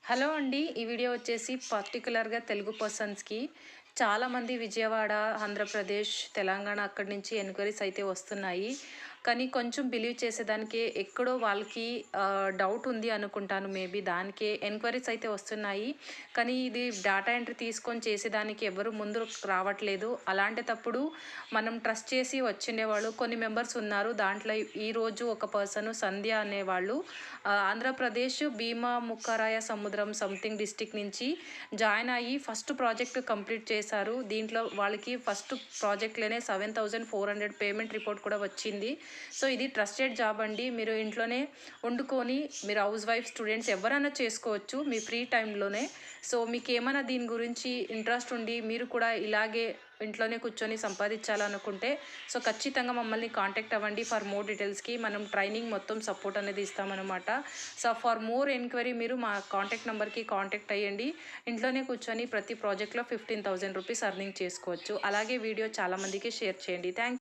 Hello అండి. ఈ video వచ్చేసి పర్టిక్యులర్‌గా తెలుగు పర్సన్స్‌కి. చాలామంది విజయవాడ, ఆంధ్రప్రదేశ్, తెలంగాణ అక్కడి నుంచి ఎంక్వైరీస్ అయితే వస్తున్నాయి. కానీ కొంచెం బిలీవ్ చేసేదానికి ఎక్కడో వాళ్ళకి డౌట్ ఉంది అనుకుంటాను. మేబీ దానికే ఎంక్వైరీస్ అయితే వస్తున్నాయి. కానీ ఇది డేటా ఎంట్రీ తీసుకొని చేసేదానికి ఎవరు ముందు రావట్లేదు. అలాంటప్పుడు మనం ట్రస్ట్ చేసి వచ్చిండేవాళ్ళు కొన్ని మెంబర్స్ ఉన్నారు. దాంట్లో ఈరోజు ఒక పర్సన్ సంధ్య అనేవాళ్ళు ఆంధ్రప్రదేశ్ భీమా ముక్కరాయ సముద్రం సంథింగ్ డిస్టిక్ నుంచి జాయిన్ అయ్యి ఫస్ట్ ప్రాజెక్ట్ కంప్లీట్ చేశారు. దీంట్లో వాళ్ళకి ఫస్ట్ ప్రాజెక్ట్లోనే 7,400 పేమెంట్ రిపోర్ట్ కూడా వచ్చింది. సో ఇది ట్రస్టెడ్ జాబ్ అండి. మీరు ఇంట్లోనే వండుకొని మీరు హౌస్ వైఫ్, స్టూడెంట్స్ ఎవరైనా చేసుకోవచ్చు మీ ఫ్రీ టైంలోనే. సో మీకు ఏమైనా దీని గురించి ఇంట్రెస్ట్ ఉండి మీరు కూడా ఇలాగే ఇంట్లోనే కూర్చొని సంపాదించాలనుకుంటే సో ఖచ్చితంగా మమ్మల్ని కాంటాక్ట్ అవ్వండి. ఫర్ మోర్ డీటెయిల్స్కి మనం ట్రైనింగ్ మొత్తం సపోర్ట్ అనేది ఇస్తామన్నమాట. సో ఫర్ మోర్ ఎంక్వైరీ మీరు మా కాంటాక్ట్ నెంబర్కి కాంటాక్ట్ అయ్యండి. ఇంట్లోనే కూర్చొని ప్రతి ప్రాజెక్ట్లో 15,000 రూపీస్ అర్నింగ్ చేసుకోవచ్చు. అలాగే వీడియో చాలామందికి షేర్ చేయండి. థ్యాంక్